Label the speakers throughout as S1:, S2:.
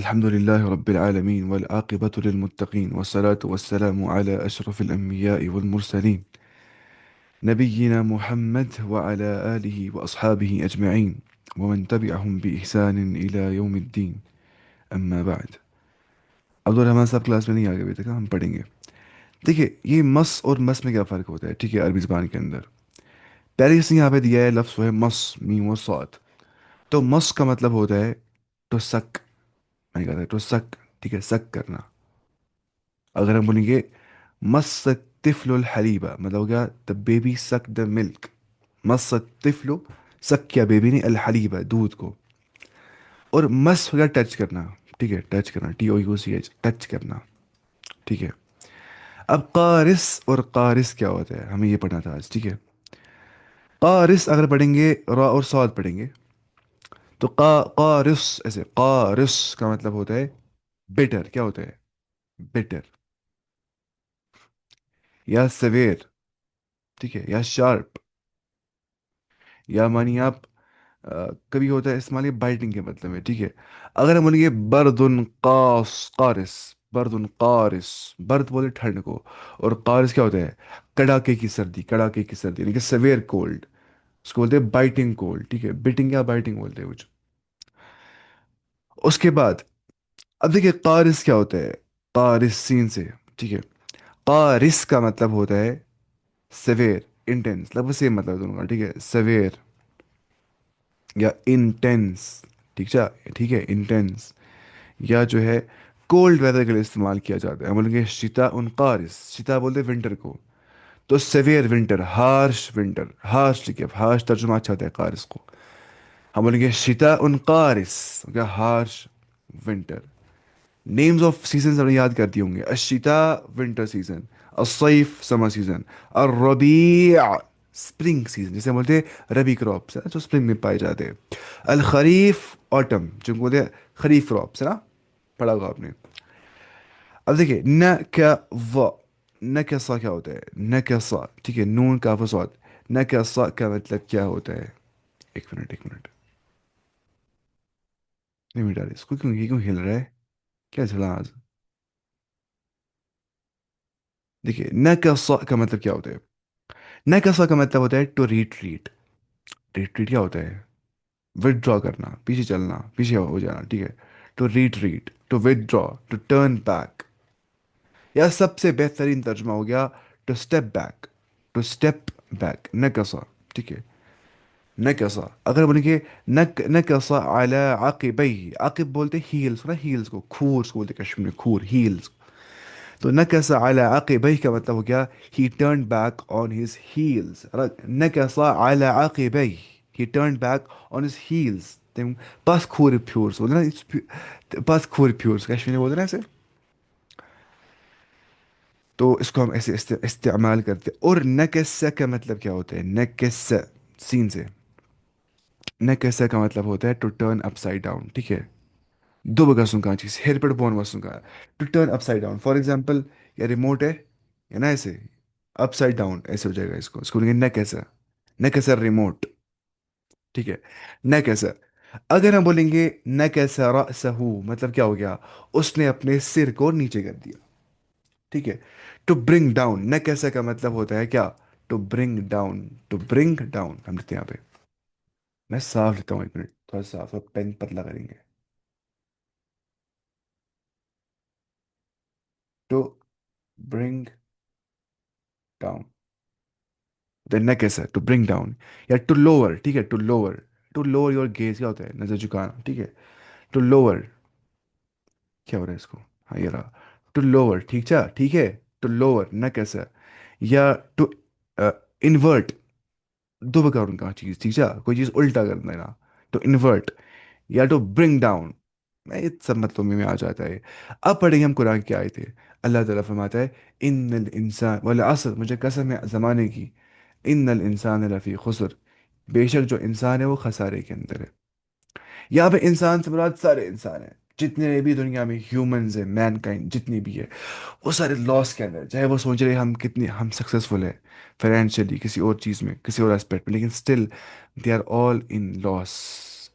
S1: الحمد لله رب العالمين والعاقبة للمتقين والصلاة والسلام على أشرف الأنبياء والمرسلين نبينا محمد وعلى آله وأصحابه أجمعين ومن تبعهم بإحسان إلى يوم الدين أما بعد عبد الرحمن صاحب کلاس میں نہیں آگے ابھی تک ہم پڑھیں گے. دیکھیے یہ مس اور مس میں کیا فرق ہوتا ہے. ٹھیک ہے عربی زبان کے اندر پہلے اس نے یہاں پہ دیا ہے لفظ وہ ہے مس میم و صاد. تو مس کا مطلب ہوتا ہے ٹو سک. میں کہتا ہے ٹو سک. ٹھیک ہے سک کرنا. اگر ہم بولیں گے مس الطفل الحلیبہ مطلب ہو گیا دا بیبی سک دا ملک. مس الطفل سک کیا بیبی نے الحلیبہ دودھ کو. اور مس ہو گیا ٹچ کرنا. ٹھیک ہے ٹچ کرنا T O U C H touch کرنا. ٹھیک ہے. اب قارس اور قارس کیا ہوتا ہے ہمیں یہ پڑھنا تھا آج. ٹھیک ہے. قارس اگر پڑھیں گے را اور صاد پڑھیں گے تو قارس ایسے قارس کا مطلب ہوتا ہے بیٹر. کیا ہوتا ہے بیٹر یا سویر. ٹھیک ہے یا شارپ. یا مانی آپ کبھی ہوتا ہے استعمال یہ بائٹنگ کے مطلب میں. ٹھیک ہے. اگر ہم بولیں گے بردن قاس قارس. بردن قارس. برد بولے ٹھنڈ کو. اور قارس کیا ہوتا ہے کڑاکے کی سردی. کڑاکے کی سردی یعنی کہ سویر کولڈ. اس کو بولتے ہیں بائٹنگ کولڈ. ٹھیک ہے بیٹنگ یا بائٹنگ بولتے ہیں کچھ. اس کے بعد اب دیکھیے قارس کیا ہوتا ہے. قارس سین سے. ٹھیک ہے. قارس کا مطلب ہوتا ہے سویر انٹینس. لگ بھگ سیم مطلب ہے دونوں کا. ٹھیک ہے سویر یا انٹینس. ٹھیک ہے انٹینس. یا جو ہے کولڈ ویدر کے لیے استعمال کیا جاتا ہے. ہم بولیں گے شتا ان قارس. شتا بولتے ہیں ونٹر کو. تو severe winter harsh winter. Harsh ٹھیک ہے ہارش ترجمہ اچھا ہوتا ہے قارس کو. ہم بولیں گے شتا ان قارس کیا harsh winter. Names of seasons ہم نے یاد کرتی ہوں گے. الشتا ونٹر سیزن. الصيف سمر سیزن. الربیع اسپرنگ سیزن جسے ہم بولتے ہیں ربی کراپس جو اسپرنگ میں پائے جاتے ہیں. الخریف آٹم جو بولتے ہیں خریف کراپس ہے نا. پڑھا ہوگا آپ نے. اب دیکھیے نہ کیا و نہ کیا سا کیا ہوتا ہے نہ کیا سا. ٹھیک ہے نون کا فساد. نہ کیا سا کا مطلب کیا ہوتا ہے. ایک منٹ ایک منٹ. نہیں مٹا رہی اس کو کیوں یہ کیوں ہل رہا ہے. کیا چلا آج. دیکھیے نہ کیا سا کا مطلب کیا ہوتا ہے. نہ کیا سا کا مطلب ہوتا ہے ٹو ریٹریٹ. ریٹریٹ کیا ہوتا ہے ود ڈرا کرنا. پیچھے چلنا پیچھے ہو جانا. ٹھیک ہے to retreat to withdraw to turn back. یا سب سے بہترین ترجمہ ہو گیا to step back. To step back نہ کیسا. ٹھیک ہے نہ کیسا. اگر بولیں گے نہ کیسا اعلی عقبی. عقب بولتے ہیلز نا. ہیلز کو کھور کو بولتے کشمیر میں کھور ہیلز. تو نہ کیسا اعلی عقبی کا مطلب ہو گیا he turn back on his heels. نہ کیسا اعلی عقبی he turn back on his heels. تم پس کھور پھیورس بولتے نا. پس کھور پھیورس کشمیر میں بولتے نا ایسے. تو اس کو ہم ایسے استعمال کرتے ہیں. اور نکس کا مطلب کیا ہوتا ہے. نکس سین سے. نکس کا مطلب ہوتا ہے to turn upside down. ٹھیک ہے دو بگا سن کا چیز ہیر پٹ بون وسن کا to turn upside down. For example یا ریموٹ ہے نا ایسے اپ سائڈ ڈاؤن ایسے ہو جائے گا. اس کو لیں گے نکیسا. نکیسا ریموٹ. ٹھیک ہے نکیسا. اگر ہم بولیں گے نکیسا رأسہ مطلب کیا ہو گیا اس نے اپنے سر کو نیچے کر دیا. ٹھیک ہے ٹو برنگ ڈاؤن. نہ کیسے کا مطلب ہوتا ہے کیا to bring down. To bring down ہم لکھتے ہیں یہاں پہ. میں صاف لکھتا ہوں ایک منٹ تھوڑا صاف تھوڑا پین پتلا کریں گے. To bring down. نہ کیسا ٹو برنگ ڈاؤن. یا ٹو لوور. ٹھیک ہے to lower. To lower your gaze کیا ہوتا ہے نظر جھکانا. ٹھیک ہے ٹو لوور. کیا ہو رہا ہے اس کو. ہاں یہ رہا ٹو لوور. ٹھیک ہے ٹو لوور نہ کیسا. یا ٹو انورٹ. دو بکا ان کا چیز. ٹھیک ہے کوئی چیز الٹا کر دینا. To invert. یا ٹو برنگ ڈاؤن. میں یہ سب مطلب میں آ جاتا ہے. اب پڑھیں گے ہم قرآن کی آیت ہے. اللہ تعالیٰ فرماتا ہے ان الانسان والعصر مجھے قسم ہے زمانے کی. ان الانسان لفی خسر. بے شک جو انسان ہے وہ خسارے کے اندر ہے. یہاں پہ انسان سے مراد سارے انسان ہیں جتنے بھی دنیا میں ہیومنز ہیں. مین کائنڈ جتنی بھی ہے وہ سارے لاس کے اندر. چاہے وہ سوچ رہے ہم کتنے ہم سکسیزفل ہیں فائنینشلی کسی اور چیز میں کسی اور اسپیکٹ میں لیکن اسٹل دے آر آل ان لاس.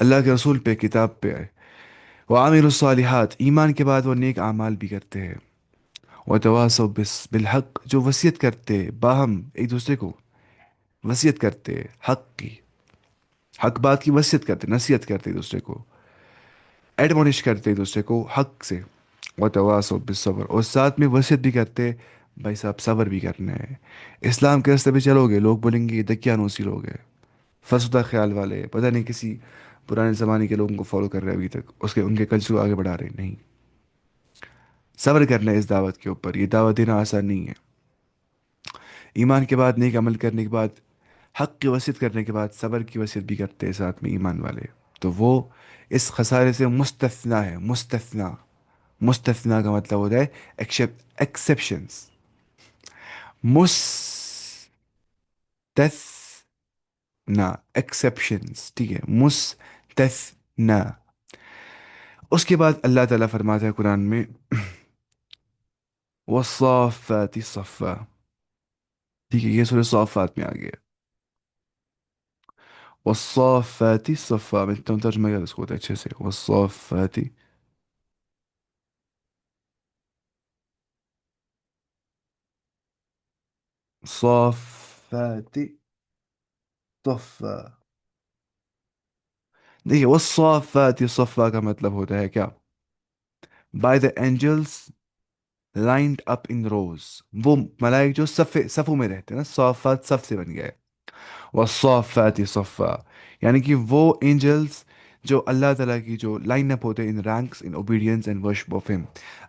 S1: اللہ کے رسول پہ، کتاب پہ، وعاملوا الصالحات، ایمان کے بعد وہ نیک اعمال بھی کرتے ہیں، وتواصوا بالحق، جو وصیت کرتے ہیں باہم ایک دوسرے کو، وصیت کرتے ہیں حق کی، حق بات کی وصیت کرتے، نصیحت کرتے ایک دوسرے کو، ایڈمونش کرتے ایک دوسرے کو حق سے، وتواصوا بالصبر، اور ساتھ میں وصیت بھی کرتے بھائی صاحب صبر بھی کرنا ہے، اسلام کے راستے پہ چلو گے لوگ بولیں گے یہ دکیانوسی لوگ ہیں، فسدہ خیال والے، پتہ نہیں کسی پرانے زمانے کے لوگوں کو فالو کر رہے ہیں ابھی تک، اس کے ان کے کلچر کو آگے بڑھا رہے ہیں، نہیں، صبر کرنا ہے اس دعوت کے اوپر، یہ دعوت دینا آسان نہیں ہے، ایمان کے بعد نیک عمل کرنے کے بعد، حق کی وصیت کرنے کے بعد صبر کی وصیت بھی کرتے ہیں ساتھ میں ایمان والے، تو وہ اس خسارے سے مستثنا ہے، مستثنا، مستثنا کا مطلب ہوتا ہے ایکسیپشنز، مستثنا، ایکسیپشنز، ٹھیک ہے، مستثنا۔ اس کے بعد اللہ تعالیٰ فرماتا ہے قرآن میں والصافات صفا، ٹھیک ہے، یہ سورہ صافات میں آ گیا، والصافات صفا، میں ترجمہ کر اس کو اچھے سے، والصافات صافات صفا، دیکھیے والصافات صفا کا مطلب ہوتا ہے کیا؟ By the angels lined up in rows, وہ ملائک جو صفوں میں رہتے ہیں نا، صافات صف سے بن گئے، والصافات صفا، یعنی کہ وہ اینجلس جو اللہ تعالیٰ کی جو لائن اپ ہوتے ہیں in ranks in obedience and worship of him,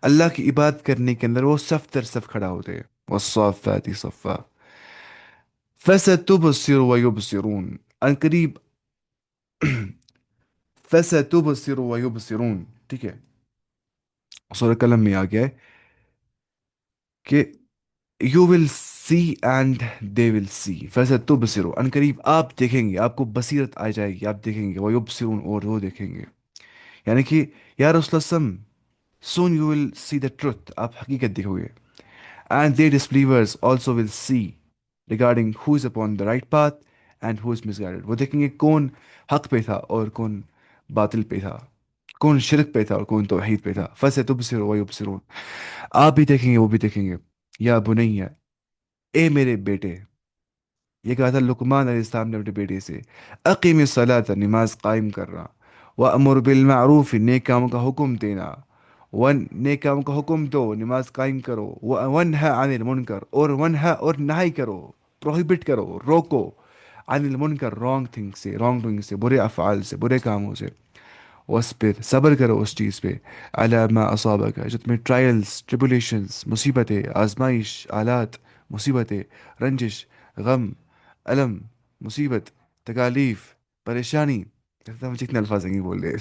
S1: اللہ کی عبادت کرنے کے اندر وہ صف در صف کھڑا ہوتے ہیں، والصافات صفا، فستبصر ويبصرون، ان قریب فستبصر ويبصرون، ٹھیک ہے، سورہ قلم میں آ گیا ہے کہ you will C and they ول سی، فستبصر، ان قریب آپ دیکھیں گے، آپ کو بصیرت آ جائے گی، آپ دیکھیں گے، ویبصرون، اور وہ دیکھیں گے، یعنی کہ یا رسول اللہ وسلم soon you will C the truth, آپ حقیقت دیکھو گے، and the disbelievers also will see regarding who is upon the right path and who is misguided, وہ دیکھیں گے کون حق پہ تھا اور کون باطل پہ تھا، کون شرک پہ تھا اور کون توحید پہ تھا، فستبصر ویبصرون، آپ بھی دیکھیں گے وہ بھی دیکھیں گے، یا بنیا، اے میرے بیٹے، یہ کہا تھا لقمان علیہ السلام نے اپنے بیٹے سے، اقیم الصلاۃ، نماز قائم کرنا، وامر بالمعروف، نیک کاموں کا حکم دینا، نیک کاموں کا حکم دو، نماز قائم کرو، ونہا عن المنکر، اور ونہا اور نہی کرو، پروہیبٹ کرو، روکو، عن المنکر، رانگ تھنگ سے، رانگ ڈوئنگ سے، برے افعال سے، برے کاموں سے، وصبر، صبر کرو اس چیز پہ، علی ما اصابک، جو تمہیں ٹرائلز، ٹریبولیشنز، مصیبتیں، آزمائش، آلات، مصیبتیں، رنجش، غم، الم، مصیبت، تکالیف، پریشانی، لگتا ہے مجھے اتنے الفاظ نہیں بول رہے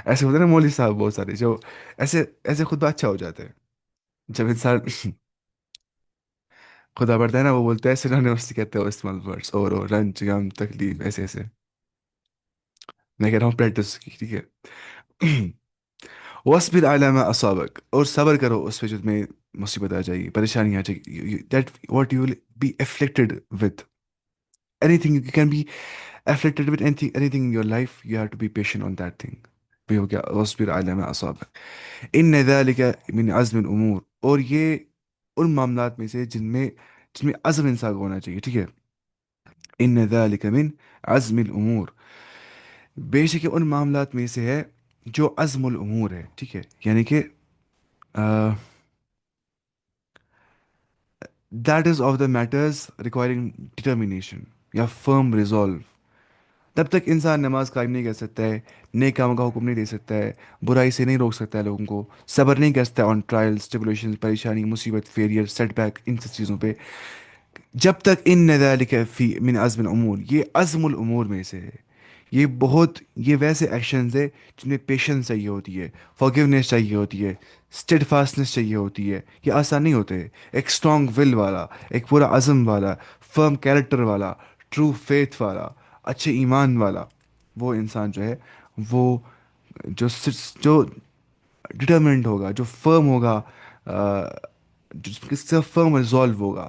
S1: ایسے ہوتے ہیں نا مولوی صاحب بہت سارے جو ایسے ایسے خطبہ اچھا ہو جاتا ہے جب انسان خدا پڑھتا ہے نا، وہ بولتے ہیں سینونیمس کہتے ہیں استعمال ورڈس، اور رنج، غم، تکلیف، ایسے ایسے، میں کہہ رہا ہوں پریکٹس کی، ٹھیک ہے وَاصْبِرْ عَلَى مَا أَصَابَكَ، اور صبر کرو اس پہ جو تمہیں مصیبت آ جائے گی، پریشانی آ جائے گی، that what you will be afflicted with anything you can be afflicted with anything in your life, you have to be patient on that thing، بھی ہو گیا وَاصْبِرْ عَلَى مَا أَصَابَكَ إِنَّ ذَلِكَ مِنْ عَزْمِ الْأُمُورِ، اور یہ ان معاملات میں سے جن میں عزم انسان کو ہونا چاہیے، ٹھیک ہے، إِنَّ ذَلِكَ مِنْ عَزْمِ الْأُمُورِ، بے شک یہ ان معاملات میں سے ہے جو عزم الامور ہے، ٹھیک ہے، یعنی کہ that is of the matters requiring determination یا فرم ریزالو، تب تک انسان نماز قائم نہیں کر سکتا ہے، نیک کاموں کا حکم نہیں دے سکتا ہے، برائی سے نہیں روک سکتا ہے لوگوں کو، صبر نہیں کر سکتا آن ٹرائلس، ٹریبولیشن، پریشانی، مصیبت، فیلئر، سیٹ بیک، ان سب چیزوں پہ، جب تک ان ذالک فی من عزم الامور، یہ عزم الامور میں سے ہے، یہ بہت، یہ ویسے ایکشنز ہے جن میں پیشنس چاہیے ہوتی ہے، فارگیونیس چاہیے ہوتی ہے، اسٹیڈ فاسٹنس چاہیے ہوتی ہے، یہ آسان نہیں ہوتے، ایک اسٹرانگ ول والا، ایک پورا عزم والا، فرم کیریکٹر والا، ٹرو فیتھ والا، اچھے ایمان والا، وہ انسان جو ہے، وہ جو جو ڈٹرمنٹ ہوگا، جو فرم ہوگا، جس سے فرم ریزالو ہوگا،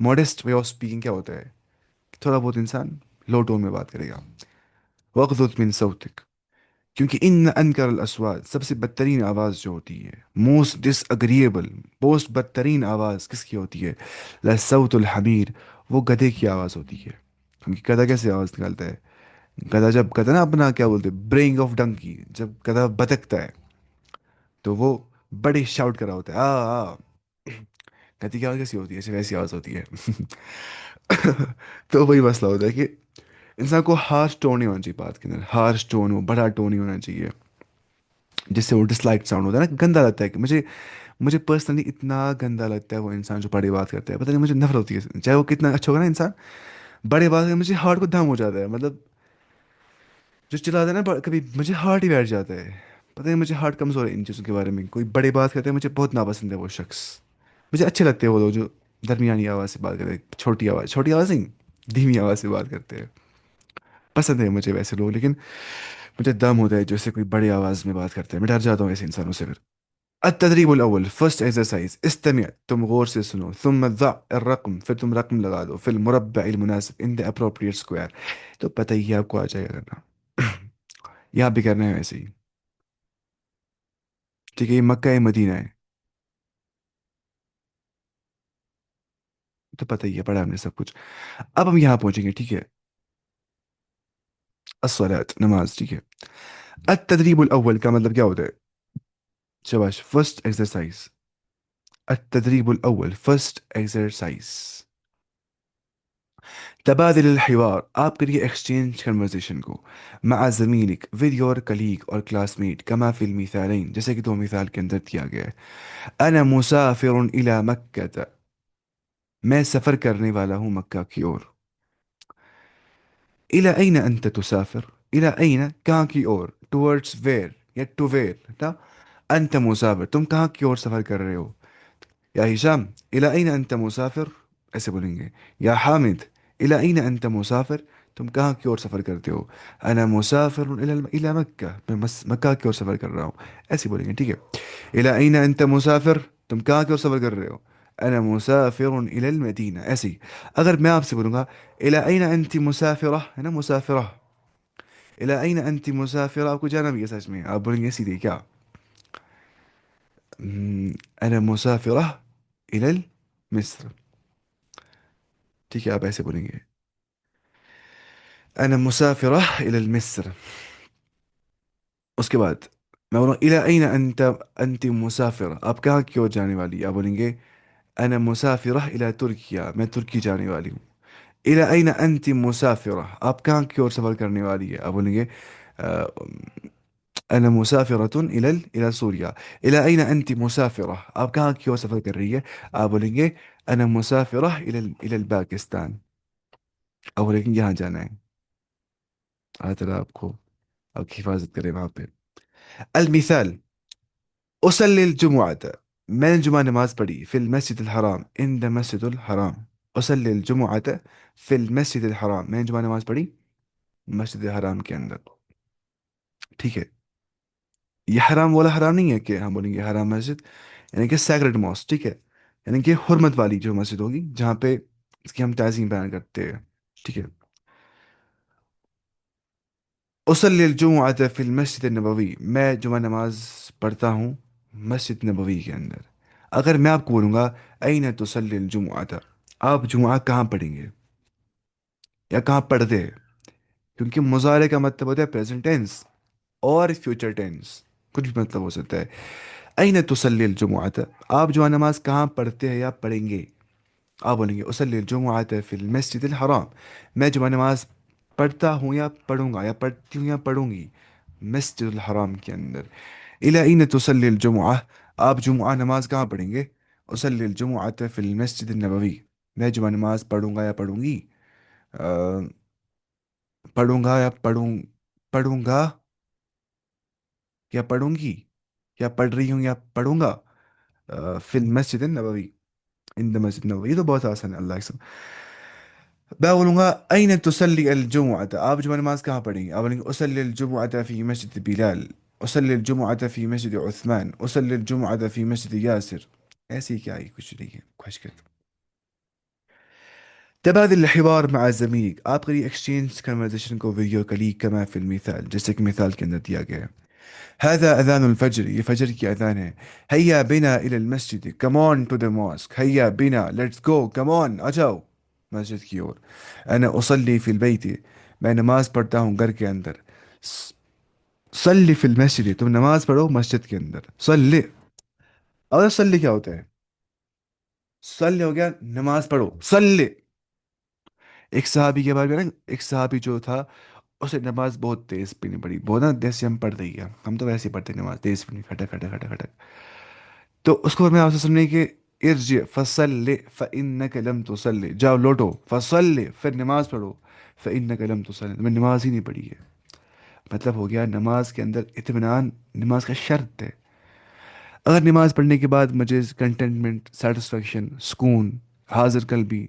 S1: ماڈسٹ وے آف اسپیکنگ کیا ہوتا ہے؟ تھوڑا بہت انسان لو ٹون میں بات کرے گا. وغضض من صوتک، کیونکہ ان انکر الاصوات، سب سے بدترین آواز جو ہوتی ہے، موسٹ ڈس اگریبل، موسٹ بدترین آواز کس کی ہوتی ہے؟ لصوت الحمیر، وہ گدھے کی آواز ہوتی ہے. کیونکہ گدھا کیسے آواز نکالتا ہے؟ گدھا جب گدھا نا اپنا کیا بولتے برینگ آف ڈنکی، جب گدھا بتکتا ہے تو وہ بڑے شاؤٹ کر رہا ہوتا ہے آ. گدھے کی آواز کیسی ہوتی ہے؟ ایسے ویسی آواز ہوتی ہے. تو وہی مسئلہ ہوتا ہے کہ انسان کو ہارش ٹون نہیں ہونا چاہیے بات کے اندر، ہارش ٹون ہو، بڑا ٹون نہیں ہونا چاہیے جس سے وہ ڈس لائک ساؤنڈ ہوتا ہے نا. گندا لگتا ہے کہ مجھے پرسنلی اتنا گندا لگتا ہے وہ انسان جو بڑی بات کرتا ہے. پتہ نہیں مجھے نفرت ہوتی ہے، چاہے وہ کتنا اچھا ہوگا نا انسان، بڑے بات کرے مجھے ہارٹ کو دم ہو جاتا ہے. مطلب جو چلاتا ہے نا کبھی مجھے ہارٹ ہی بیٹھ جاتا ہے. پتہ نہیں مجھے ہارٹ کمزور ہے ان چیزوں کے بارے میں. کوئی بڑے بات کرتے ہیں مجھے بہت ناپسند ہے وہ شخص. مجھے اچھے لگتے ہیں وہ لوگ جو درمیانی آواز سے بات کرتے ہیں، چھوٹی آواز نہیں، دھیمی آواز سے بات کرتے ہیں. پسند ہے مجھے ویسے لوگ، لیکن مجھے دم ہوتا ہے جو سے کوئی بڑی آواز میں بات کرتے ہیں. میں ڈر جاتا ہوں ایسے انسانوں سے پھر. التدریب الاول، فرسٹ ایکسرسائز، استمع، تم غور سے سنو، ثم ضع الرقم، پھر تم رقم لگا دو، فی المربع المناسب، ان دا اپروپریٹ اسکوائر. تو پتہ ہی ہے آپ کو آ جائے گا کرنا. یہاں بھی کرنا ہے ویسے ہی. ٹھیک ہے، یہ مکہ ہے مدینہ ہے، تو پتہ ہی ہے، پڑھا ہم نے سب کچھ. اب ہم یہاں پہنچیں گے. ٹھیک ہے، الصلاۃ، نماز. ٹھیک ہے، التدریب الاول کا مطلب کیا ہوتا ہے؟ شباش، فرسٹ ایکسرسائز. التدريب الأول first exercise. تبادل الحوار، آپ کریے ایکسچینج کنورزیشن کو، مع زميلك with your colleague اور classmate ميت، كما في المثالين، جیسے کہ دو مثال کے اندر دیا گیا ہے. أنا مسافر إلى مكة، میں سفر کرنے والا ہوں مکہ کی اور. إلى أين أنت تسافر؟ إلى أين، کہاں کی اور، towards where یا to where نا. أنت مسافر، تم کہاں کی اور سفر کر رہے ہو؟ يا هشام إلى أين أنت مسافر؟ ایسے بولیں گے. یا حامد إلى أين أنت مسافر، تم کہاں کی اور سفر کرتے ہو؟ أنا مسافر إلى مکہ، میں مکہ کی اور سفر کر رہا ہوں. ایسے بولیں گے. ٹھیک ہے. إلى أين أنت مسافر، تم کہاں کی اور سفر کر رہے ہو؟ أنا مسافر إلى المدینہ. ایسے ہی اگر میں آپ سے بولوں گا إلى أين أنت مسافرة، ہے نا مسافرة، إلى أين أنت مسافرة، آپ کو جانا بھی ہے سچ میں، آپ بولیں گے سیدھے کیا؟ أنا مسافرة إلى مصر. ٹھیک ہے، آپ ایسے بولیں گے أنا مسافرة إلى مصر. اس کے بعد میں بولوں إلى أين أنت مسافرة، آپ کہاں کی اور جانے والی؟ آپ بولیں گے أنا مسافرة إلى ترکیہ، میں ترکی جانے والی ہوں. إلى أين أنت مسافرة، آپ کہاں کی اور سفر کرنے والی ہے؟ آپ بولیں گے آ، أنا مسافرة إلى سوريا. إلى أين أنت مسافرة، آپ کہاں کی اور سفر کر رہی ہے؟ آپ بولیں گے أنا مسافرة إلى الباکستان. آپ بولیں گے یہاں جانا ہے. اللہ تعالیٰ آپ کو آپ کی حفاظت کرے وہاں پہ. المثال، أصلي الجمعة، میں نے جمعہ نماز پڑھی، في المسجد الحرام، in the مسجد الحرام. أصلي الجمعة في المسجد الحرام، میں نے جمعہ نماز پڑھی مسجد حرام کے اندر. ٹھیک ہے، یہ حرام والا حرام نہیں ہے کہ ہم بولیں گے حرام مسجد، یعنی کہ سیکرڈ ماسک. ٹھیک ہے، یعنی کہ حرمت والی جو مسجد ہوگی جہاں پہ اس کی ہم تعظیم بیان کرتے ہیں. ٹھیک ہے. أصلي الجمعة في المسجد النبوي، میں جمعہ نماز پڑھتا ہوں مسجد نبوی کے اندر. اگر میں آپ کو بولوں گا أين تصلي الجمعة، آپ جمعہ کہاں پڑھیں گے یا کہاں پڑھتے ہیں؟ کیونکہ مضارع کا مطلب ہوتا ہے پریزنٹ ٹینس اور فیوچر ٹینس، کچھ بھی مطلب ہو سکتا ہے. أين تصلي الجمعة، آپ جمعہ نماز کہاں پڑھتے ہیں یا پڑھیں گے؟ آپ بولیں گے أصلي الجمعة في المسجد الحرام، میں جمعہ نماز پڑھتا ہوں یا پڑھوں گا یا پڑھتی ہوں یا پڑھوں گی مسجد الحرام کے اندر. إلى أين تصلي الجمعة، آپ جمعہ نماز کہاں پڑھیں گے؟ أصلي الجمعة في المسجد النبوي، میں جمعہ نماز پڑھوں گا یا پڑھوں گی آ، پڑھوں گا یا پڑھوں گا یا پڑھوں گی یا پڑھ رہی ہوں یا پڑھوں گا فی المسجد النبوی، ان دا مسجد النبوی. یہ تو بہت آسان ہے، اللہ کے. میں بولوں گا أين تصلي الجمعة، آپ جمعہ نماز کہاں پڑھیں گے؟ آپ بولیں گے أصلي الجمعة في مسجد بلال، أصلي الجمعة في مسجد عثمان، أصلي الجمعة في مسجد یاسر. ایسے ہی کیا ہے، کچھ نہیں ہے، خوش کرتا. تبادل الحوار مع زميلك، آپ کریے ایکسچینج کنورزیشن کو ویڈیو کلیک کما فی المثال، جیسے کہ مثال کے اندر دیا گیا ہے. هذا أذان الفجر، یہ فجر کی اذان ہے. هيا بنا إلى المسجد، come on to the mosque. هيا بنا، let's go، come on، آ جاؤ مسجد کی اور. أنا أصلي في البيت، میں نماز پڑھتا ہوں گھر کے اندر. س- صلی فی المسجد، تم نماز پڑھو مسجد کے اندر. صلی، اور صلی کیا ہوتا ہے؟ صلی ہو گیا نماز پڑھو، صلی. ایک صحابی کے بارے میں نا، ایک صحابی جو تھا، اسے نماز بہت تیز پڑھنی پڑی، بہت نا جیسے ہم پڑھ رہی ہے، ہم تو ویسے ہی پڑھتے ہیں نماز تیز پڑھنی، کھٹک کھٹک کھٹک کھٹک. تو اس کو میں آپ سے سننے کہ ارجع فصلی فإنک لم تصلی، جاؤ لوٹو، فصلی پھر نماز پڑھو، فإنک لم تصلی، میں نماز ہی نہیں پڑھی ہے. مطلب ہو گیا نماز کے اندر اطمینان نماز کا شرط ہے. اگر نماز پڑھنے کے بعد مجھے کنٹینٹمنٹ، سیٹسفیکشن، سکون، حاضر قلبی،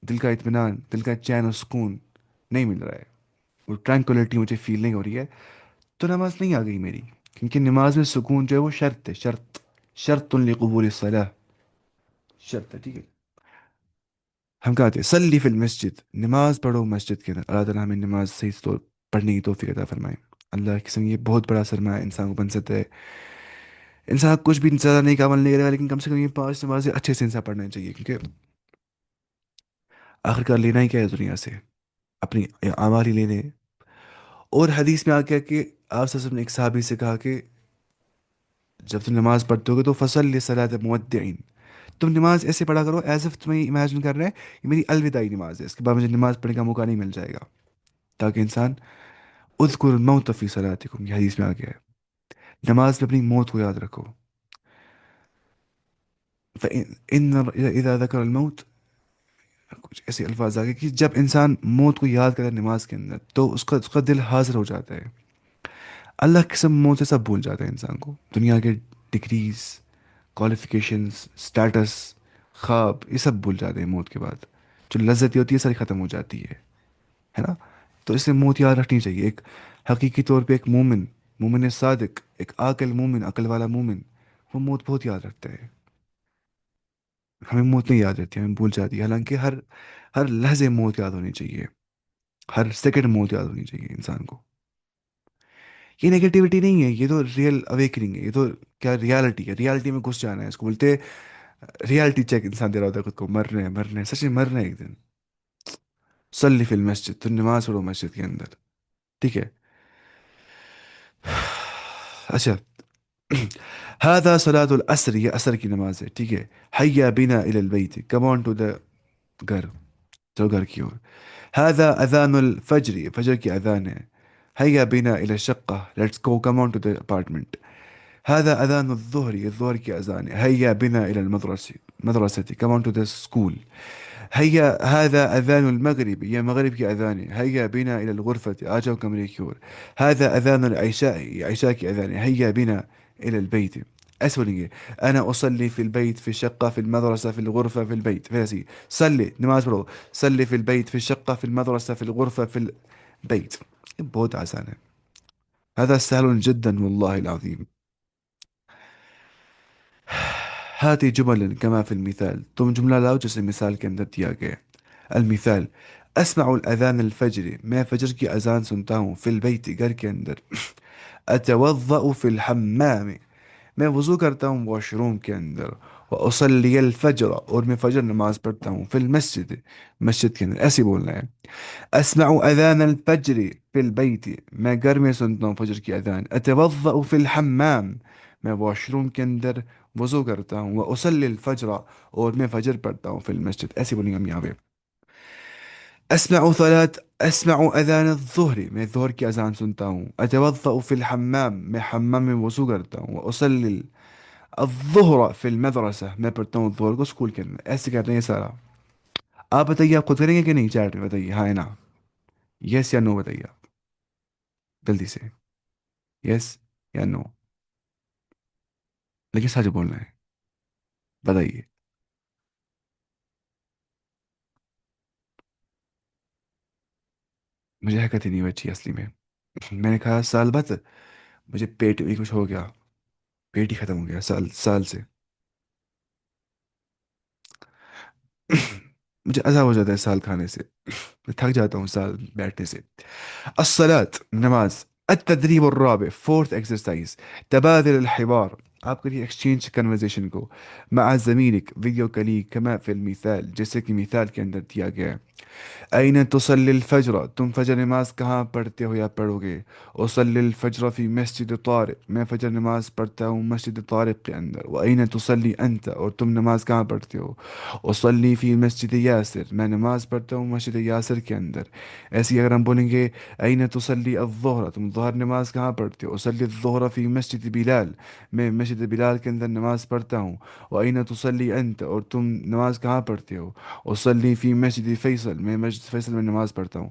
S1: دل کا اطمینان، دل کا چین و سکون نہیں مل رہا ہے، وہ ٹرانکولیٹی مجھے فیل نہیں ہو رہی ہے، تو نماز نہیں آ گئی میری. کیونکہ نماز میں سکون جو ہے وہ شرط ہے، شرط، شرط لقبول الصلاح، شرط ہے، ٹھیک ہے. ہم کہتے ہیں صلی فی المسجد، نماز پڑھو مسجد کے اندر. اللہ تعالیٰ ہمیں نماز صحیح طور پڑھنے کی توفیق عطا فرمائے. اللہ کی قسم یہ بہت بڑا سرمایہ انسان کو بن سکتا ہے. انسان کچھ بھی زیادہ نہیں کا عمل نہیں کرے گا، لیکن کم سے کم یہ 5 نمازیں اچھے سے انسان پڑھنا چاہیے. کیونکہ آخر کار لینا ہی کیا ہے دنیا سے؟ اپنی اعمال ہی لینے ہیں. اور حدیث میں آ گیا کہ آپ صلی اللہ علیہ وسلم نے ایک صحابی سے کہا کہ جب تم نماز پڑھتے ہو گے تو فصل صلاۃ مودعین، تم نماز ایسے پڑھا کرو ایز اف تمہیں امیجن کر رہے ہیں یہ میری الوداعی نماز ہے، اس کے بعد مجھے نماز پڑھنے کا موقع نہیں مل جائے گا. تاکہ انسان اذکر الموت فی صلاتکم، یہ حدیث میں آ گیا ہے. نماز میں اپنی موت کو یاد رکھو. فإن اذا ذکر الموت، کچھ ایسے الفاظ آگے کہ جب انسان موت کو یاد کرے نماز کے اندر تو اس کا دل حاضر ہو جاتا ہے. اللہ کی قسم موت سے سب بھول جاتا ہے انسان کو، دنیا کے ڈگریز، کوالیفیکیشنز، سٹیٹس، خواب، یہ سب بھول جاتے ہیں موت کے بعد. جو لذت ہوتی ہے ساری ختم ہو جاتی ہے نا. تو اس لیے موت یاد رکھنی چاہیے. ایک حقیقی طور پہ ایک مومن، مومن صادق، ایک عاقل مومن، عقل والا مومن، وہ موت بہت یاد رکھتا ہے. ہمیں موت نہیں یاد رہتی، ہمیں بھول جاتی ہے. حالانکہ ہر ہر لحظے موت یاد ہونی چاہیے، ہر سیکنڈ موت یاد ہونی چاہیے انسان کو. یہ نیگیٹیوٹی نہیں ہے، یہ تو ریئل اویکننگ ہے. یہ تو کیا ریالٹی ہے، ریالٹی میں گھس جانا ہے، اس کو بولتے ریالٹی چیک. انسان دے رہا ہوتا ہے خود کو، مرنا ہے، مرنا ہے، سچ میں مرنا ہے ایک دن. صلی فی المسجد، تو نماز پڑھو مسجد کے اندر، ٹھیک ہے. اچھا، هذا صلاة العصر، یہ عصر کی نماز ہے، ٹھیک ہے. حیا بنا الی البیت، کم آن ٹو دا، گھر، چلو گھر کی اور. هذا اذان الفجر، یہ فجر کی اذان ہے. حیا بنا الی الشقة، let's go, come on to the apartment. هذا اذان الظهر، یہ ظہر کی اذان ہے. حیا بنا الی المدرسة، مدرسة، کم آن ٹو دا اسکول. هيا هذا أذان المغرب، يا مغرب کی اذان ہے. هيا بنا إلى الغرفة، آ جاؤ کمرے کی اور. هذا أذان العشاء، یہ عشاء کی اذان ہے. هيا بنا إلى البيت. ایسے بولیں گے. أنا أصلي في البيت، في الشقة، في المدرسة، في الغرفة، في البيت، ویسے صلي نماز پڑھو. صلي في البيت، في الشقة، في المدرسة، في الغرفة، في البيت. بہت آسان ہے. هذا سهل جدا والله العظيم. هاتي جمل كما في المثال، تم جملہ لاؤ جیسے مثال کے اندر دیا گیا ہے. المثال: اسمع الاذان الفجر، میں فجر کی اذان سنتا ہوں. فی البیت، گھر کے اندر. اتوضأ فی الحمام، میں وضو کرتا ہوں واش روم کے اندر. واصلی الفجر، اور میں فجر نماز پڑھتا ہوں. فی المسجد، مسجد کے اندر. ایسے بولنا ہے. اسمع اذان الفجر فی البیت، میں گھر میں سنتا ہوں فجر کی اذان. اتوضأ فی الحمام، میں واش روم کے اندر وضو کرتا ہوں. واصلی الفجر، اور میں فجر پڑھتا ہوں. فی المسجد، ایسے بولیں گے ہم یہاں پہ. اسمع اذان الظہر، میں ظہر کی اذان سنتا ہوں. اتوضأ فی الحمام، میں حمام میں وضو کرتا ہوں. واصلی الظہر فی المدرسہ، میں پڑھتا ہوں ظہر کو اسکول کے اندر. ایسے کہتے ہیں یہ سارا. آپ بتائیے، آپ خود کریں گے کہ نہیں؟ چیٹ میں بتائیے ہاں نا، یس یا نو بتائیے آپ جلدی سے. یس یا نو، لیکن سچ بولنا ہے. بتائیے. مجھے حرکت ہی نہیں بچی اصلی میں. میں نے کہا سال بعد مجھے پیٹ میں کچھ ہو گیا، پیٹ ہی ختم ہو گیا سال سال سے. مجھے عذاب ہو جاتا ہے سال کھانے سے، میں تھک جاتا ہوں سال بیٹھنے سے. الصلاة نماز. التدريب الرابع fourth exercise تبادل الحوار. آپ کریے ایکسچینج کنورزیشن کو مع زميلك فيديو کلی كما في المثال، جیسے کہ مثال کے اندر دیا گیا ہے. أين تصلي الفجر؟ تم فجر نماز کہاں پڑھتے ہو یا پڑھو گے؟ أصلي الفجر في مسجد طارق. میں فجر نماز پڑھتا ہوں مسجد طارق کے اندر. وأين تصلي أنت؟ اور تم نماز کہاں پڑھتے ہو؟ أصلي في مسجد ياسر. میں نماز پڑھتا ہوں مسجد یاسر کے اندر. ایسے ہی اگر ہم بولیں گے أين تصلي الظهر؟ تم ظہر نماز کہاں پڑھتے ہو؟ أصلي الظهر في مسجد بلال. میں مسجد بلال کے اندر نماز پڑھتا ہوں. وأين تصلي أنت؟ اور تم نماز کہاں پڑھتے ہو؟ اصلی فی مسجد فیصل. میں مسجد فیصل میں نماز پڑھتا ہوں.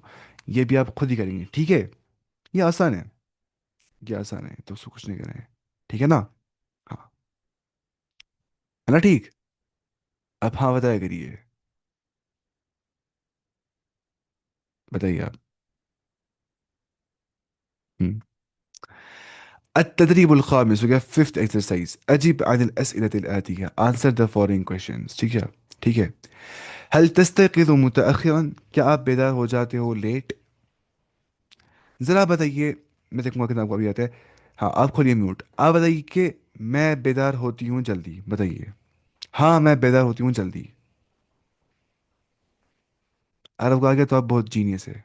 S1: یہ بھی آپ خود ہی کریں گے، ٹھیک ہے؟ یہ آسان ہے، یہ آسان ہے، تو اس کو کچھ نہیں کریں، ٹھیک ہے نا؟ ہاں، ہے نا ٹھیک؟ اب ہاں بتایا کریے، بتائیے آپ. ہم. التدريب الخامس وقف fifth exercise. أجب عن الأسئلة الآتية. Answer the following questions. ٹھیک ہے؟ ٹھیک ہے. هل تستيقظ متأخرا؟ کیا آپ بیدار ہو جاتے ہو لیٹ؟ ذرا بتائیے. میں دیکھوں گا کتنا آپ کو ابھی آتا ہے. ہاں آپ کھولیے میوٹ. آپ بتائیے کہ میں بیدار ہوتی ہوں جلدی، بتائیے. ہاں میں بیدار ہوتی ہوں جلدی. اگر آپ کو آ گیا تو آپ بہت جینیس ہے.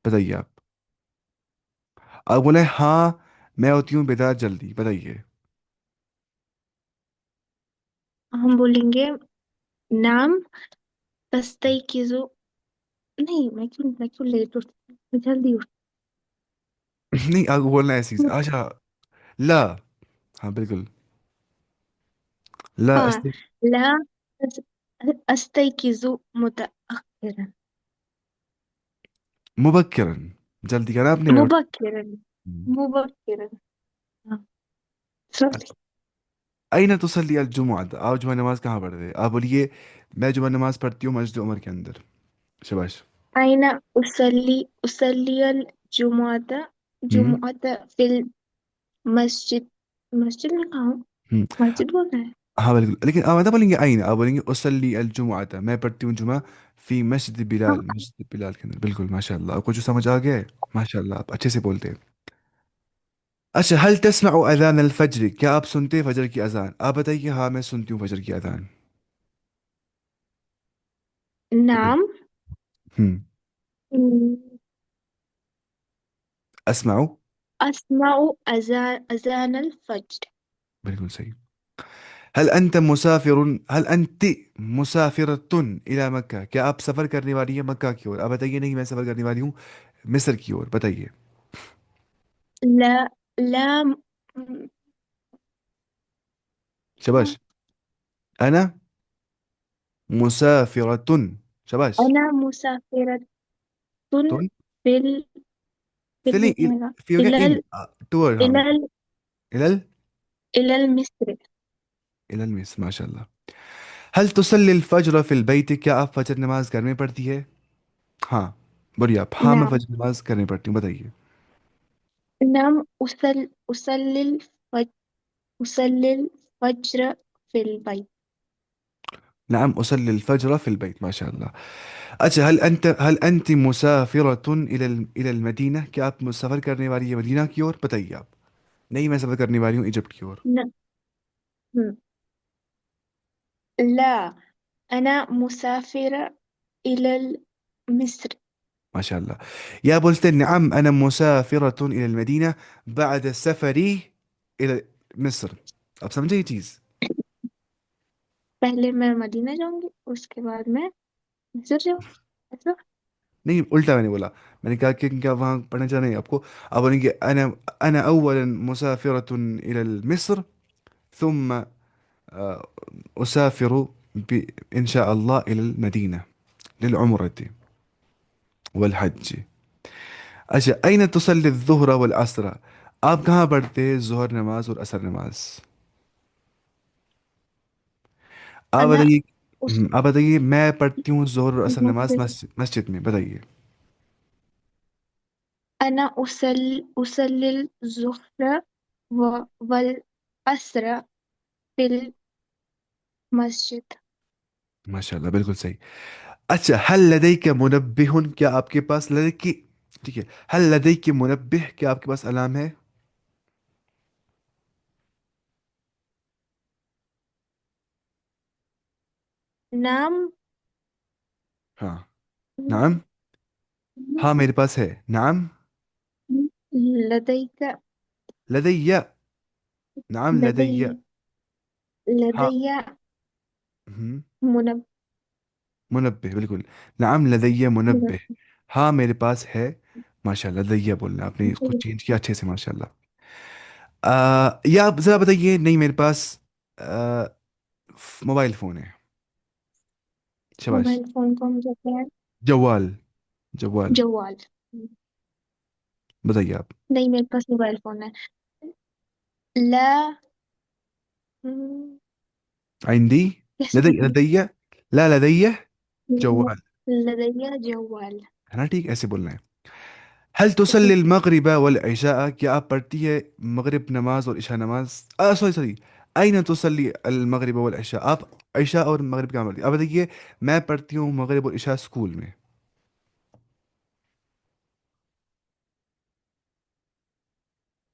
S1: بتائیے آپ. آپ بولے ہاں میں ہوتی ہوں بیدار جلدی، بتائیے.
S2: ہم بولیں گے نام تستيقظ. نہیں، میں کیوں لیٹ اٹھتی ہوں؟ میں جلدی اٹھتی
S1: نہیں آپ کو بولنا ہے ایسی
S2: ہوں.
S1: اچھا. لا. ہاں بالکل. لا
S2: ہاں. لا أس- أستيقظ متأخرا.
S1: مبکرا. جلدی کرا آپ نے.
S2: مبكرا. مبكرا. ہاں. sorry.
S1: أين تصلي الجمعة؟ آپ جمعہ نماز کہاں پڑھتے ہیں؟ آپ بولیے میں جمعہ نماز پڑھتی ہوں مسجد عمر کے اندر. شباش.
S2: أين أصلي الجمعة؟
S1: ہم.
S2: جمعة في المسجد. مسجد میں کہاں ہوں؟
S1: ہم.
S2: مسجد بول رہا ہے.
S1: ہاں بالکل، لیکن آپ ایسا بولیں گے آئین، آپ بولیں گے اصلی الجمعہ، میں پڑھتی ہوں جمعہ فی مسجد
S2: ہاں.
S1: بلال، مسجد بلال کے اندر. بالکل ماشاء اللہ، آپ کو جو سمجھ آ گیا ہے. ماشاء اللہ آپ اچھے سے بولتے ہیں. اچھا، حل تسمع اذان الفجر؟ کیا آپ سنتے ہیں فجر کی اذان؟ آپ بتائیے ہاں میں سنتی ہوں فجر کی اذان. بتائیے.
S2: نعم.
S1: ہم.
S2: م،
S1: اسمعوا.
S2: أسمع أذان الفجر.
S1: بالکل صحیح. هل انت مسافر؟ هل انت مسافرة الى مکہ؟ کیا آپ سفر کرنے والی ہیں مکہ کی اور؟ آپ بتائیے نہیں میں سفر کرنے والی ہوں مصر کی اور. بتائیے.
S2: لا. لا.
S1: شباش. انا مسافرة. شباش.
S2: أنا مسافرة
S1: تن.
S2: في ال... في
S1: فيلينج.
S2: ال...
S1: في مكان
S2: إلى
S1: ان.
S2: ال...
S1: تور، ها
S2: إلى
S1: بالكل.
S2: ال...
S1: الى
S2: إلى المصر.
S1: الى الميس. ما شاء الله. هل تصلي الفجر في البيت؟ کیا آپ فجر نماز گھر میں پڑھتی ہے؟ ہاں بولیے آپ. ہاں میں
S2: نعم.
S1: فجر نماز گھر میں پڑھتی ہوں، بتائیے.
S2: نعم. أصلي الفجر. أصلي الفجر في البيت.
S1: نعم أصلي الفجر في البيت. ما شاء الله. اچھا، هل انت مسافرة الى المدينة؟ کیا آپ سفر کرنے والی ہے مدینہ کی اور؟ بتائیے آپ. نہیں میں سفر کرنے والی ہوں ایجپٹ کی اور.
S2: نعم. لا. أنا مسافرة إلى مصر.
S1: ما شاء الله. يا بولتين نعم أنا مسافرة إلى المدينة بعد سفري إلى مصر. اب سمجھے یہ چیز؟
S2: پہلے میں مدینہ جاؤں گی، اس کے بعد میں مصر جاؤں. ایسا.
S1: نہیں الٹا میں نے بولا. میں نے کہا کہ کیا وہاں پڑھنا چاہ رہے ہیں آپ کو. اب بولیں گے انا اولا مسافرة الى مصر ثم اسافر ان شاء الله الى المدينة للعمرة والحج. اچھا، اين تصلي الظهر والعصر؟ آپ کہاں پڑھتے ہیں ظہر نماز اور عصر نماز؟ آپ
S2: أنا
S1: بتائیے.
S2: أس...
S1: آپ بتائیے میں پڑھتی ہوں ظہر اور عصر نماز
S2: مسافر.
S1: مسجد میں، بتائیے.
S2: أنا أصلي الظهر والعصر في المسجد.
S1: ماشاء اللہ بالکل صحیح. اچھا، هل لديك منبه؟ کیا آپ کے پاس لڑکی، ٹھیک ہے، هل لديك منبه؟ کیا آپ کے پاس الارم ہے؟
S2: نعم.
S1: ہاں. نعم. ہاں میرے پاس ہے. نعم.
S2: لديك.
S1: لدي. نعم لدي.
S2: لدي.
S1: ہاں.
S2: لدي
S1: مهم.
S2: منبه.
S1: منبه بالکل. نعم لدي منبه.
S2: منبه.
S1: ہاں میرے پاس ہے. ماشاء اللہ لدي بولنا آپ نے اس کو چینج کیا اچھے سے، ماشاء اللہ. یا آپ ذرا بتائیے، نہیں میرے پاس آ، موبائل فون ہے. شباش.
S2: موبائل فون کو ہم کہتے ہیں
S1: جوال. جوال.
S2: جوال.
S1: بتائیے آپ.
S2: نہیں، میرے پاس موبائل فون ہے. لا. ہم،
S1: عندي.
S2: کیسے
S1: لدي. لا لدي
S2: بولوں؟
S1: جوال.
S2: لدي جوال.
S1: ہے نا ٹھیک، ایسے بولنا ہے. هل تصلي المغرب والعشاء؟ کیا آپ پڑھتی ہے مغرب نماز اور عشاء نماز؟ Sorry sorry. أين تصلي المغرب والعشاء؟ آپ عشاء اور مغرب کہاں پڑھتی ہیں؟ آپ بتائیے. میں پڑھتی ہوں مغرب اور عشاء اسکول میں.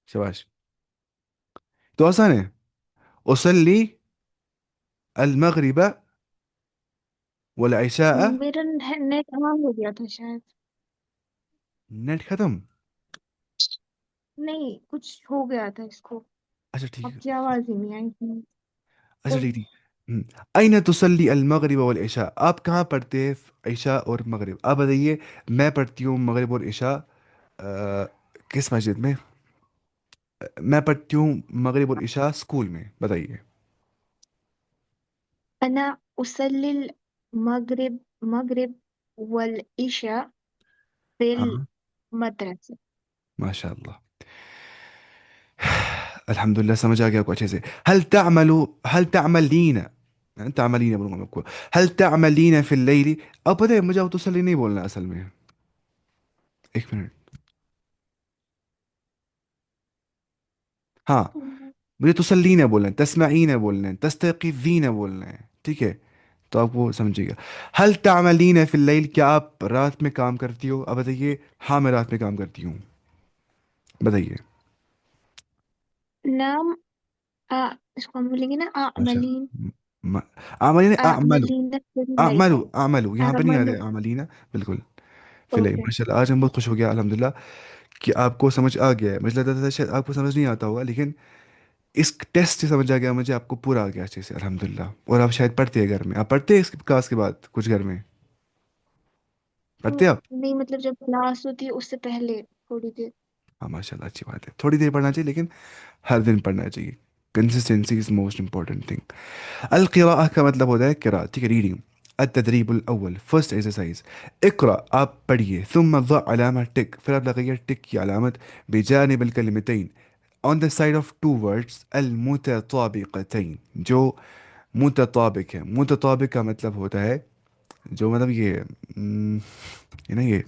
S1: شباش. تو آسان ہے. أصلي المغرب والعشاء.
S2: میرا نیٹ آن ہو گیا تھا شاید.
S1: نیٹ ختم.
S2: نہیں، کچھ ہو گیا تھا اس کو.
S1: اچھا ٹھیک
S2: آپ
S1: ہے.
S2: کی آواز ہی نہیں آئی تھی.
S1: اچھا ٹھیک ٹھیک. ہم. أين تصلي المغرب والعشاء؟ آپ کہاں پڑھتے ہیں عشاء اور مغرب؟ آپ بتائیے. میں پڑھتی ہوں مغرب اور عشاء کس مسجد میں؟ میں پڑھتی ہوں مغرب اور عشاء اسکول میں. بتائیے.
S2: أنا أصلي المغرب والعشاء في
S1: ہاں.
S2: المدرسة.
S1: ماشاء اللہ. الحمد للہ سمجھ آ گیا آپ کو اچھے سے. هل تعملين، تعملين بولوں گا میں آپ کو. هل تعملين في الليل؟ اب پتہ ہے مجھے اب تصلی نہیں بولنا اصل میں. ایک منٹ. ہاں. مجھے تسلین بولنا ہے، تسمعین بولنا ہے، تستيقظین بولنا ہے، ٹھیک ہے. تو آپ وہ سمجھیے گا. هل تعملین فی اللیل؟ کیا آپ رات میں کام کرتی ہو؟ اب بتائیے. ہاں میں رات میں کام کرتی ہوں. بتائیے.
S2: نعم. اس کو ہم بولیں گے نا
S1: ماشاء
S2: أعملين.
S1: اللہ. عملین اعملو.
S2: أعملين في الليل.
S1: اعملو اعملو یہاں پہ نہیں آتے
S2: أعمل.
S1: عملین. بالکل. فی اللیل.
S2: أوكي.
S1: ماشاء اللہ آج ہم بہت خوش ہو گیا الحمدللہ کہ آپ کو سمجھ آ گیا ہے. مجھے لگتا تھا شاید آپ کو سمجھ نہیں آتا ہوگا، لیکن اس ٹیسٹ سے سمجھ آ گیا مجھے، آپ کو پورا آ گیا اچھے سے الحمدللہ. اور آپ شاید پڑھتے ہیں گھر میں، آپ پڑھتے ہیں اس کلاس کے بعد کچھ گھر میں پڑھتے ہیں آپ؟
S2: نہیں، مطلب جب کلاس ہوتی ہے اس سے پہلے تھوڑی دیر.
S1: ہاں ماشاء اللہ اچھی بات ہے. تھوڑی دیر پڑھنا چاہیے لیکن ہر دن پڑھنا چاہیے. Consistency is most important thing. القراءة کا مطلب ہوتا ہے قراءت، ٹھیک ہے، ریڈنگ. التدریب الاول، فرسٹ ایکسرسائز. اقرا آپ پڑھیے، ثم ضع علامہ ٹک، پھر آپ لگائیے ٹک کی علامت بجانب الکلمتین، on the side of two words المتطابقتین، جو متطابق ہے. متطابق کا مطلب ہوتا ہے جو مطلب یہ نا یہ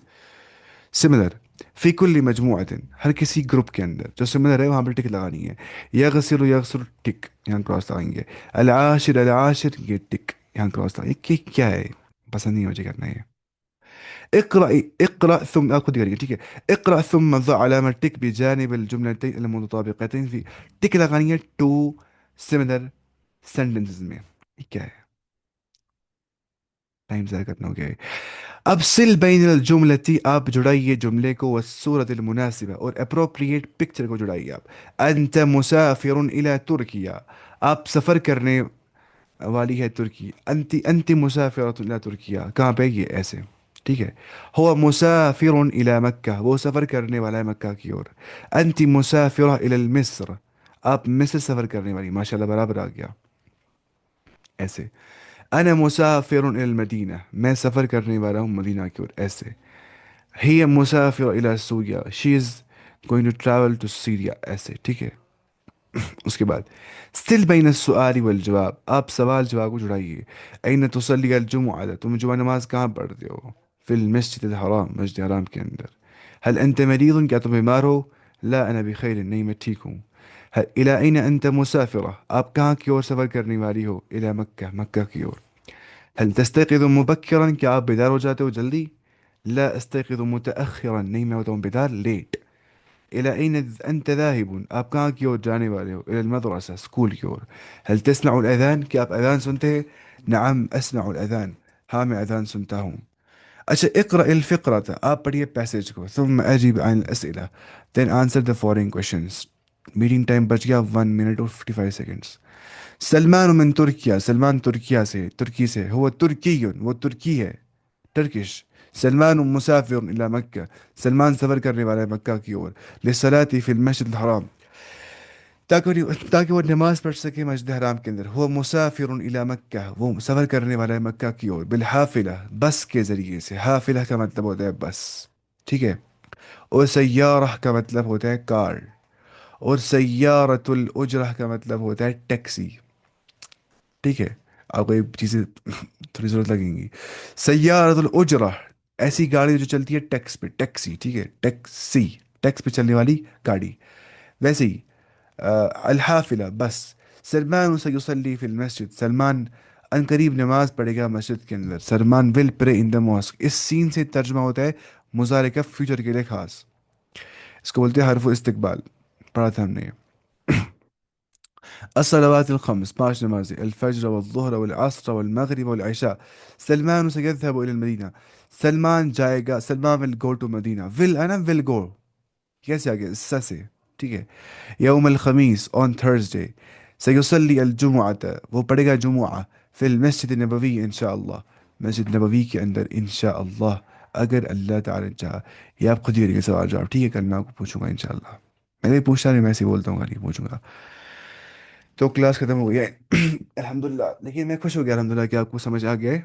S1: سملر. فی کل مجموعۃ، ہر کسی گروپ کے اندر جو سملر ہے وہاں پہ ٹک لگانی ہے. یغسل یغسل ٹک، یہاں کراس لگائیں گے. العاشر العاشر، یہ ٹک یہاں کراس لگائیں گے. کیا ہے؟ پسند نہیں مجھے کرنا ہے. اقرأ اقرأ ثم آپ خود کریے ٹھیک ہے. اقرأ ثم ضع علامة ٹک بجانب الجملتين المتطابقتين، في ٹک لگانی ہے ٹو سملر سینٹنسز میں. یہ کیا ہے؟ ٹائم ضائع کرنا ہو گیا ہے. اب سل بین الجملتی، آپ جڑائیے جملے کو، والصورت المناسبہ، اور اپروپریٹ پکچر کو جڑائیے آپ. انت مسافر الى ترکیہ، آپ سفر کرنے والی ہے ترکی. انت مسافرۃ الى ترکیہ، کہاں پہ یہ ایسے، ٹھیک ہے. هو مسافر الى مکہ، وہ سفر کرنے والا ہے مکہ کی اور. انت مسافرہ الى مصر، آپ مصر سفر کرنے والی. ماشاءاللہ برابر آ گیا ایسے. انا مسافر الى المدینہ، میں سفر کرنے والا ہوں مدینہ کی اور. ایسے. هي مسافرة إلى Surya, she is going to travel to Syria. ایسے ٹھیک ہے. اس کے بعد سل بین السؤال والجواب، آپ سوال جواب کو جڑائیے. این تصلی الجمعہ، تم جمعہ نماز کہاں پڑھتے ہو؟ فی المسجد الحرام، مسجد حرام کے اندر. هل انت مریض، کیا تم بیمار ہو؟ لا انا بخیر، نہیں میں ٹھیک ہوں. الى این انت مسافرہ، آپ کہاں کی اور سفر کرنے والی ہو؟ الى مکہ، مکہ کی اور. هل تستيقظ مبكرا؟ کیا آپ بیدار ہو جاتے ہو جلدی؟ لا استيقظ متأخرا، نہیں میں ہوتا ہوں بیدار لیٹ. إلى أين أنت ذاهب؟ آپ کہاں کی اور جانے والے ہو؟ إلى المدرسة، اسکول کی اور. هل تسمع الأذان؟ کیا آپ اذان سنتے ہیں؟ نعم أسمع الأذان، ہاں میں اذان سنتا ہوں. اچھا اقرأ الفقرة، آپ پڑھیے پیسج کو. ثم أجب عن الأسئلة، then answer the following questions. Meeting time بچ گیا 1 منٹ اور 55 سیکنڈس. سلمان من ترکیا، سلمان ترکیا سے، ترکی سے. هو ترکی، وہ ترکی ہے، ٹرکش. سلمان مسافر الى مکہ، سلمان سفر کرنے والا ہے مکہ کی اور. للصلاة فی المسجد الحرام، تاکہ وہ نماز پڑھ سکے مسجد حرام کے اندر. هو مسافر الى مکہ، وہ سفر کرنے والا ہے مکہ کی اور. بالحافلہ، بس کے ذریعے سے. حافلہ کا مطلب ہوتا ہے بس، ٹھیک ہے. اور سیارہ کا مطلب ہوتا ہے کار. اور سیارۃ الاجرہ کا مطلب ہوتا ہے ٹیکسی، ٹھیک ہے. آپ کو یہ چیزیں تھوڑی ضرورت لگیں گی. سیارۃ الاجرہ، ایسی گاڑی جو چلتی ہے ٹیکس پہ، ٹیکسی، ٹھیک ہے. ٹیکسی، ٹیکس پہ چلنے والی گاڑی. ویسے ہی الحافلہ بس. سلمان سیصلی فی المسجد، سلمان ان قریب نماز پڑھے گا مسجد کے اندر. سلمان ول پرے ان دا ماسک، اس سین سے ترجمہ ہوتا ہے مضارع کا فیوچر کے لیے خاص. اس کو بولتے ہیں حرف استقبال، پڑھا تھا ہم نے. الصلوات الخمس، پانچ نمازیں. الفجر والظہر والعصر والمغرب والعشاء. سلمان سيذهب إلى المدینہ، سلمان جائے گا. Salman will go to Medina. will ہے نا، will go کیسے آگے سے سے، ٹھیک ہے. یوم الخمیس on Thursday. سیصلی الجمعۃ، وہ پڑھے گا جمعہ. فی المسجد النبوی انشاءاللہ، مسجد نبوی کے اندر انشاءاللہ، اگر اللہ تعالی نے چاہا. یہ آپ خود ہی کریے سوال جواب، ٹھیک ہے. کل میں آپ کو پوچھوں گا انشاءاللہ. میں نے پوچھتا نہیں، میں ایسے ہی بولتا ہوں، نہیں پوچھوں گا. تو کلاس ختم ہو گیا ہے الحمدللہ. لیکن میں خوش ہو گیا الحمدللہ کہ آپ کو سمجھ آ گیا ہے.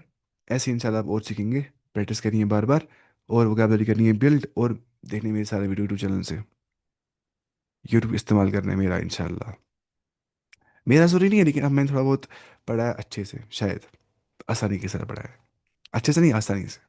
S1: ایسے انشاءاللہ آپ اور سیکھیں گے. پریکٹس کرنی ہے بار بار، اور وکیبلری کرنی ہے بلڈ، اور دیکھنے میرے سارے ویڈیو یوٹیوب چینل سے. یوٹیوب استعمال کرنا ہے میرا انشاءاللہ. میرا ضروری نہیں ہے، لیکن اب میں نے تھوڑا بہت پڑھا ہے اچھے سے، شاید آسانی کے ساتھ پڑھا ہے. اچھے سے نہیں، آسانی سے.